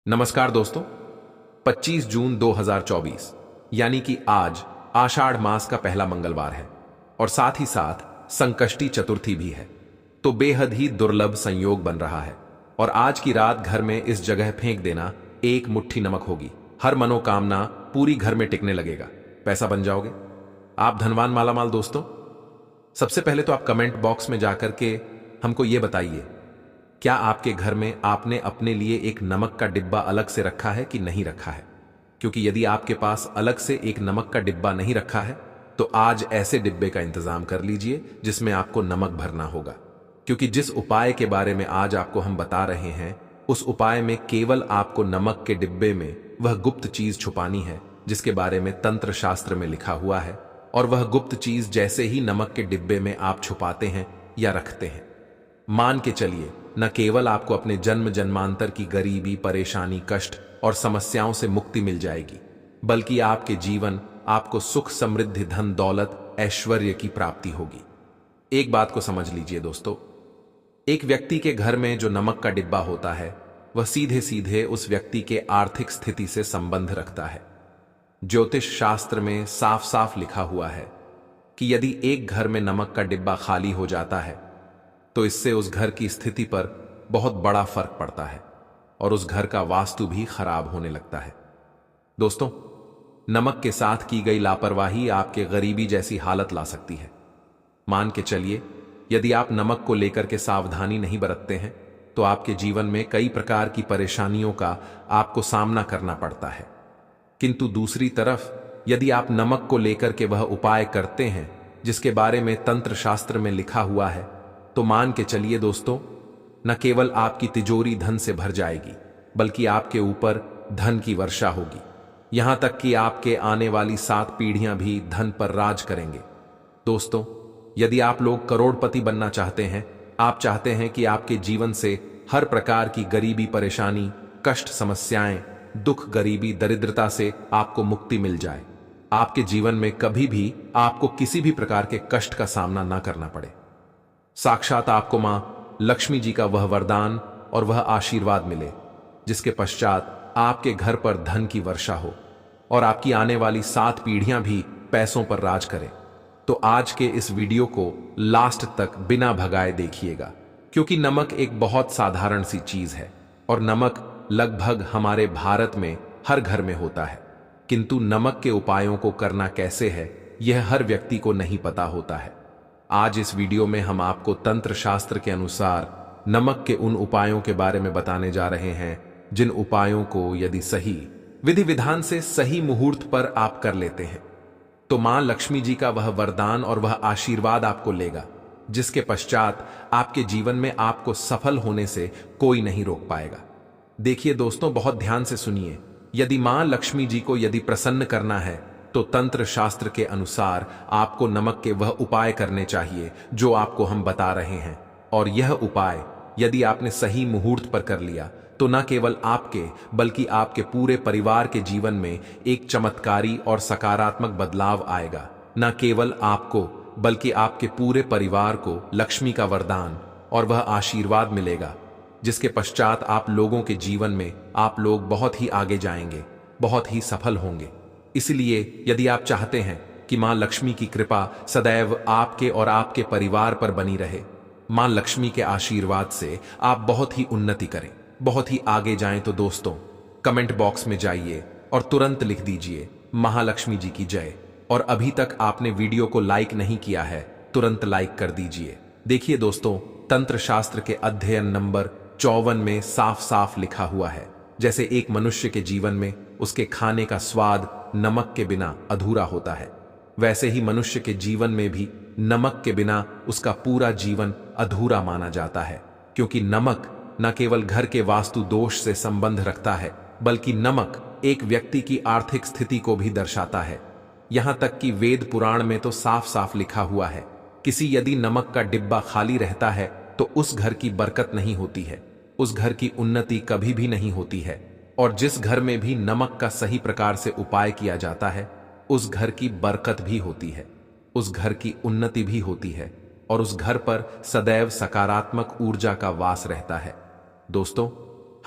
नमस्कार दोस्तों। 25 जून 2024 यानी कि आज आषाढ़ मास का पहला मंगलवार है और साथ ही साथ संकष्टी चतुर्थी भी है। तो बेहद ही दुर्लभ संयोग बन रहा है और आज की रात घर में इस जगह फेंक देना एक मुट्ठी नमक होगी। हर मनोकामना पूरी घर में टिकने लगेगा, पैसा बन जाओगे, आप धनवान मालामाल। दोस्तों, सबसे पहले तो आप कमेंट बॉक्स में जाकर के हमको यह बताइए, क्या आपके घर में आपने अपने लिए एक नमक का डिब्बा अलग से रखा है कि नहीं रखा है? क्योंकि यदि आपके पास अलग से एक नमक का डिब्बा नहीं रखा है तो आज ऐसे डिब्बे का इंतजाम कर लीजिए जिसमें आपको नमक भरना होगा। क्योंकि जिस उपाय के बारे में आज आपको हम बता रहे हैं उस उपाय में केवल आपको नमक के डिब्बे में वह गुप्त चीज छुपानी है जिसके बारे में तंत्र शास्त्र में लिखा हुआ है। और वह गुप्त चीज जैसे ही नमक के डिब्बे में आप छुपाते हैं या रखते हैं, मान के चलिए न केवल आपको अपने जन्म जन्मांतर की गरीबी, परेशानी, कष्ट और समस्याओं से मुक्ति मिल जाएगी, बल्कि आपके जीवन आपको सुख, समृद्धि, धन, दौलत, ऐश्वर्य की प्राप्ति होगी। एक बात को समझ लीजिए दोस्तों, एक व्यक्ति के घर में जो नमक का डिब्बा होता है वह सीधे सीधे उस व्यक्ति के आर्थिक स्थिति से संबंध रखता है। ज्योतिष शास्त्र में साफ साफ लिखा हुआ है कि यदि एक घर में नमक का डिब्बा खाली हो जाता है तो इससे उस घर की स्थिति पर बहुत बड़ा फर्क पड़ता है और उस घर का वास्तु भी खराब होने लगता है। दोस्तों, नमक के साथ की गई लापरवाही आपके गरीबी जैसी हालत ला सकती है। मान के चलिए, यदि आप नमक को लेकर के सावधानी नहीं बरतते हैं तो आपके जीवन में कई प्रकार की परेशानियों का आपको सामना करना पड़ता है। किंतु दूसरी तरफ यदि आप नमक को लेकर के वह उपाय करते हैं जिसके बारे में तंत्र शास्त्र में लिखा हुआ है तो मान के चलिए दोस्तों, न केवल आपकी तिजोरी धन से भर जाएगी बल्कि आपके ऊपर धन की वर्षा होगी। यहां तक कि आपके आने वाली 7 पीढ़ियां भी धन पर राज करेंगे। दोस्तों, यदि आप लोग करोड़पति बनना चाहते हैं, आप चाहते हैं कि आपके जीवन से हर प्रकार की गरीबी, परेशानी, कष्ट, समस्याएं, दुख, गरीबी, दरिद्रता से आपको मुक्ति मिल जाए, आपके जीवन में कभी भी आपको किसी भी प्रकार के कष्ट का सामना ना करना पड़े, साक्षात आपको मां लक्ष्मी जी का वह वरदान और वह आशीर्वाद मिले जिसके पश्चात आपके घर पर धन की वर्षा हो और आपकी आने वाली 7 पीढ़ियां भी पैसों पर राज करें, तो आज के इस वीडियो को लास्ट तक बिना भगाए देखिएगा। क्योंकि नमक एक बहुत साधारण सी चीज है और नमक लगभग हमारे भारत में हर घर में होता है, किंतु नमक के उपायों को करना कैसे है यह हर व्यक्ति को नहीं पता होता है। आज इस वीडियो में हम आपको तंत्र शास्त्र के अनुसार नमक के उन उपायों के बारे में बताने जा रहे हैं जिन उपायों को यदि सही विधि विधान से सही मुहूर्त पर आप कर लेते हैं तो मां लक्ष्मी जी का वह वरदान और वह आशीर्वाद आपको लेगा जिसके पश्चात आपके जीवन में आपको सफल होने से कोई नहीं रोक पाएगा। देखिए दोस्तों, बहुत ध्यान से सुनिए। यदि मां लक्ष्मी जी को यदि प्रसन्न करना है तो तंत्र शास्त्र के अनुसार आपको नमक के वह उपाय करने चाहिए जो आपको हम बता रहे हैं। और यह उपाय यदि आपने सही मुहूर्त पर कर लिया तो न केवल आपके बल्कि आपके पूरे परिवार के जीवन में एक चमत्कारी और सकारात्मक बदलाव आएगा। न केवल आपको बल्कि आपके पूरे परिवार को लक्ष्मी का वरदान और वह आशीर्वाद मिलेगा जिसके पश्चात आप लोगों के जीवन में आप लोग बहुत ही आगे जाएंगे, बहुत ही सफल होंगे। इसलिए यदि आप चाहते हैं कि मां लक्ष्मी की कृपा सदैव आपके और आपके परिवार पर बनी रहे, मां लक्ष्मी के आशीर्वाद से आप बहुत ही उन्नति करें, बहुत ही आगे जाएं, तो दोस्तों कमेंट बॉक्स में जाइए और तुरंत लिख दीजिए महालक्ष्मी जी की जय। और अभी तक आपने वीडियो को लाइक नहीं किया है, तुरंत लाइक कर दीजिए। देखिए दोस्तों, तंत्र शास्त्र के अध्ययन नंबर 54 में साफ साफ लिखा हुआ है, जैसे एक मनुष्य के जीवन में उसके खाने का स्वाद नमक के बिना अधूरा होता है, वैसे ही मनुष्य के जीवन में भी नमक के बिना उसका पूरा जीवन अधूरा माना जाता है। क्योंकि नमक न केवल घर के वास्तु दोष से संबंध रखता है बल्कि नमक एक व्यक्ति की आर्थिक स्थिति को भी दर्शाता है। यहां तक कि वेद पुराण में तो साफ साफ लिखा हुआ है, किसी यदि नमक का डिब्बा खाली रहता है तो उस घर की बरकत नहीं होती है, उस घर की उन्नति कभी भी नहीं होती है। और जिस घर में भी नमक का सही प्रकार से उपाय किया जाता है उस घर की बरकत भी होती है, उस घर की उन्नति भी होती है और उस घर पर सदैव सकारात्मक ऊर्जा का वास रहता है। दोस्तों,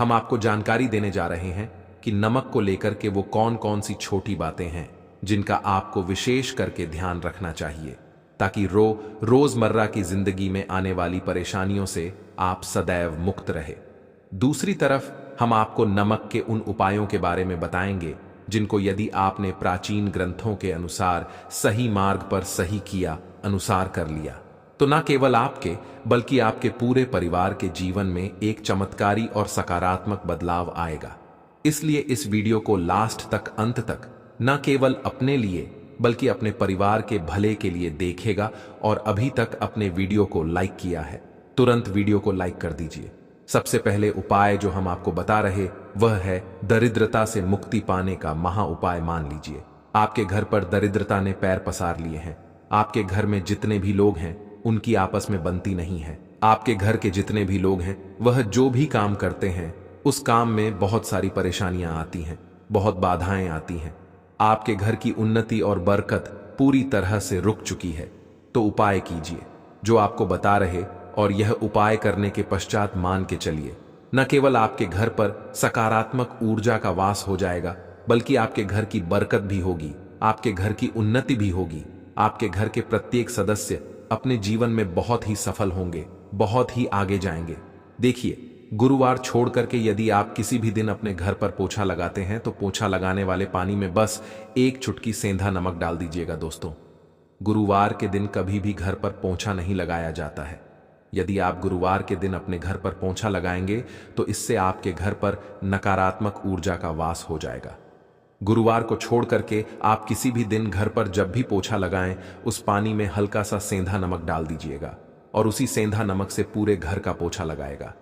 हम आपको जानकारी देने जा रहे हैं कि नमक को लेकर के वो कौन कौन सी छोटी बातें हैं जिनका आपको विशेष करके ध्यान रखना चाहिए, ताकि रोजमर्रा की जिंदगी में आने वाली परेशानियों से आप सदैव मुक्त रहे। दूसरी तरफ हम आपको नमक के उन उपायों के बारे में बताएंगे जिनको यदि आपने प्राचीन ग्रंथों के अनुसार सही मार्ग पर सही किया अनुसार कर लिया तो न केवल आपके बल्कि आपके पूरे परिवार के जीवन में एक चमत्कारी और सकारात्मक बदलाव आएगा। इसलिए इस वीडियो को लास्ट तक, अंत तक न केवल अपने लिए बल्कि अपने परिवार के भले के लिए देखेगा। और अभी तक अपने वीडियो को लाइक किया है, तुरंत वीडियो को लाइक कर दीजिए। सबसे पहले उपाय जो हम आपको बता रहे वह है दरिद्रता से मुक्ति पाने का महा उपाय। मान लीजिए आपके घर पर दरिद्रता ने पैर पसार लिए हैं। आपके घर में जितने भी लोग हैं उनकी आपस में बनती नहीं है। आपके घर के जितने भी लोग हैं वह जो भी काम करते हैं उस काम में बहुत सारी परेशानियां आती हैं, बहुत बाधाएं आती हैं। आपके घर की उन्नति और बरकत पूरी तरह से रुक चुकी है। तो उपाय कीजिए जो आपको बता रहे, और यह उपाय करने के पश्चात मान के चलिए न केवल आपके घर पर सकारात्मक ऊर्जा का वास हो जाएगा बल्कि आपके घर की बरकत भी होगी, आपके घर की उन्नति भी होगी। आपके घर के प्रत्येक सदस्य अपने जीवन में बहुत ही सफल होंगे, बहुत ही आगे जाएंगे। देखिए, गुरुवार छोड़ करके यदि आप किसी भी दिन अपने घर पर पोछा लगाते हैं तो पोछा लगाने वाले पानी में बस एक चुटकी सेंधा नमक डाल दीजिएगा। दोस्तों, गुरुवार के दिन कभी भी घर पर पोछा नहीं लगाया जाता है। यदि आप गुरुवार के दिन अपने घर पर पोछा लगाएंगे तो इससे आपके घर पर नकारात्मक ऊर्जा का वास हो जाएगा। गुरुवार को छोड़ करके आप किसी भी दिन घर पर जब भी पोछा लगाएं उस पानी में हल्का सा सेंधा नमक डाल दीजिएगा और उसी सेंधा नमक से पूरे घर का पोछा लगाएगा।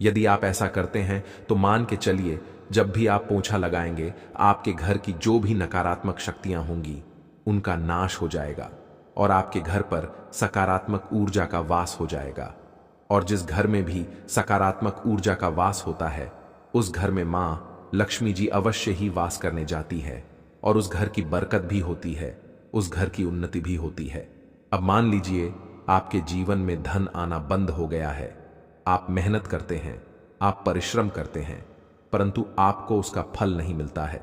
यदि आप ऐसा करते हैं तो मान के चलिए जब भी आप पोछा लगाएंगे आपके घर की जो भी नकारात्मक शक्तियां होंगी उनका नाश हो जाएगा और आपके घर पर सकारात्मक ऊर्जा का वास हो जाएगा। और जिस घर में भी सकारात्मक ऊर्जा का वास होता है उस घर में मां लक्ष्मी जी अवश्य ही वास करने जाती है और उस घर की बरकत भी होती है, उस घर की उन्नति भी होती है। अब मान लीजिए आपके जीवन में धन आना बंद हो गया है। आप मेहनत करते हैं, आप परिश्रम करते हैं, परंतु आपको उसका फल नहीं मिलता है।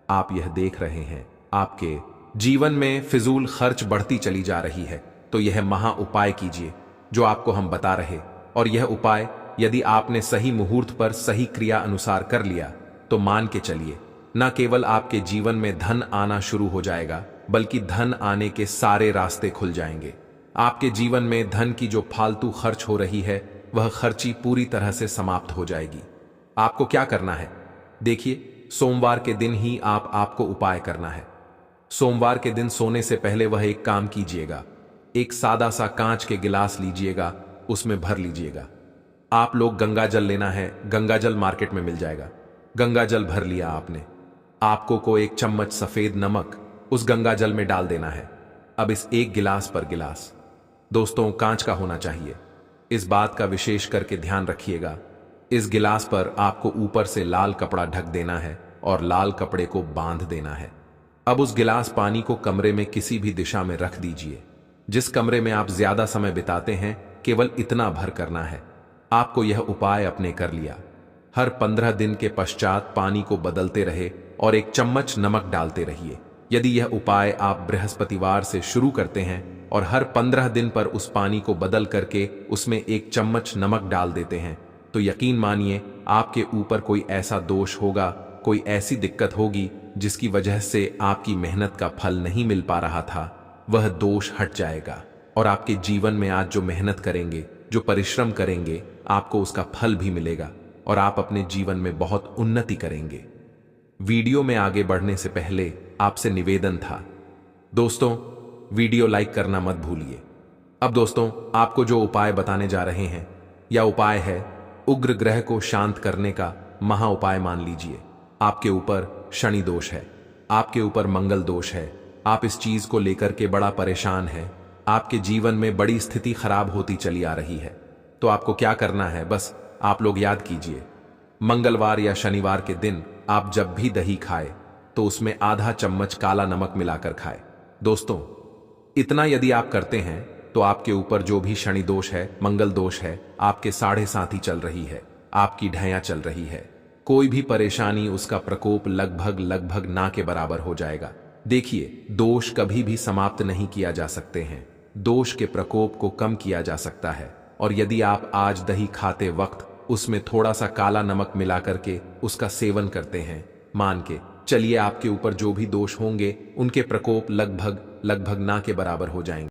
आप यह देख रहे हैं आपके जीवन में फिजूल खर्च बढ़ती चली जा रही है। तो यह महा उपाय कीजिए जो आपको हम बता रहे, और यह उपाय यदि आपने सही मुहूर्त पर सही क्रिया अनुसार कर लिया तो मान के चलिए न केवल आपके जीवन में धन आना शुरू हो जाएगा बल्कि धन आने के सारे रास्ते खुल जाएंगे। आपके जीवन में धन की जो फालतू खर्च हो रही है वह खर्ची पूरी तरह से समाप्त हो जाएगी। आपको क्या करना है? देखिए, सोमवार के दिन ही आपको उपाय करना है। सोमवार के दिन सोने से पहले वह एक काम कीजिएगा, एक सादा सा कांच के गिलास लीजिएगा, उसमें भर लीजिएगा। आप लोग गंगा जल लेना है, गंगा जल मार्केट में मिल जाएगा। गंगा जल भर लिया आपने, आपको को एक चम्मच सफेद नमक उस गंगा जल में डाल देना है। अब इस एक गिलास पर गिलास दोस्तों कांच का होना चाहिए। इस बात का विशेष करके ध्यान रखिएगा। इस गिलास पर आपको ऊपर से लाल कपड़ा ढक देना है और लाल कपड़े को बांध देना है। अब उस गिलास पानी को कमरे में किसी भी दिशा में रख दीजिए। जिस कमरे में आप ज्यादा समय बिताते हैं केवल इतना भर करना है। आपको यह उपाय अपने कर लिया। हर 15 दिन के पश्चात पानी को बदलते रहे और एक चम्मच नमक डालते रहिए। यदि यह उपाय आप बृहस्पतिवार से शुरू करते हैं और हर 15 दिन पर उस पानी को बदल करके उसमें एक चम्मच नमक डाल देते हैं तो यकीन मानिए आपके ऊपर कोई ऐसा दोष होगा, कोई ऐसी दिक्कत होगी जिसकी वजह से आपकी मेहनत का फल नहीं मिल पा रहा था, वह दोष हट जाएगा और आपके जीवन में आज जो मेहनत करेंगे, जो परिश्रम करेंगे, आपको उसका फल भी मिलेगा और आप अपने जीवन में बहुत उन्नति करेंगे। वीडियो में आगे बढ़ने से पहले आपसे निवेदन था दोस्तों, वीडियो लाइक करना मत भूलिए। अब दोस्तों, आपको जो उपाय बताने जा रहे हैं यह उपाय है उग्र ग्रह को शांत करने का महा उपाय। मान लीजिए आपके ऊपर शनि दोष है, आपके ऊपर मंगल दोष है, आप इस चीज को लेकर के बड़ा परेशान हैं, आपके जीवन में बड़ी स्थिति खराब होती चली आ रही है। तो आपको क्या करना है, बस आप लोग याद कीजिए, मंगलवार या शनिवार के दिन आप जब भी दही खाए तो उसमें आधा चम्मच काला नमक मिलाकर खाए। दोस्तों, इतना यदि आप करते हैं तो आपके ऊपर जो भी शनि दोष है, मंगल दोष है, आपके 7.5 चल रही है, आपकी ढैया चल रही है, कोई भी परेशानी, उसका प्रकोप लगभग लगभग ना के बराबर हो जाएगा। देखिए, दोष कभी भी समाप्त नहीं किया जा सकते हैं, दोष के प्रकोप को कम किया जा सकता है। और यदि आप आज दही खाते वक्त उसमें थोड़ा सा काला नमक मिला करके उसका सेवन करते हैं, मान के चलिए आपके ऊपर जो भी दोष होंगे उनके प्रकोप लगभग लगभग ना के बराबर हो जाएंगे।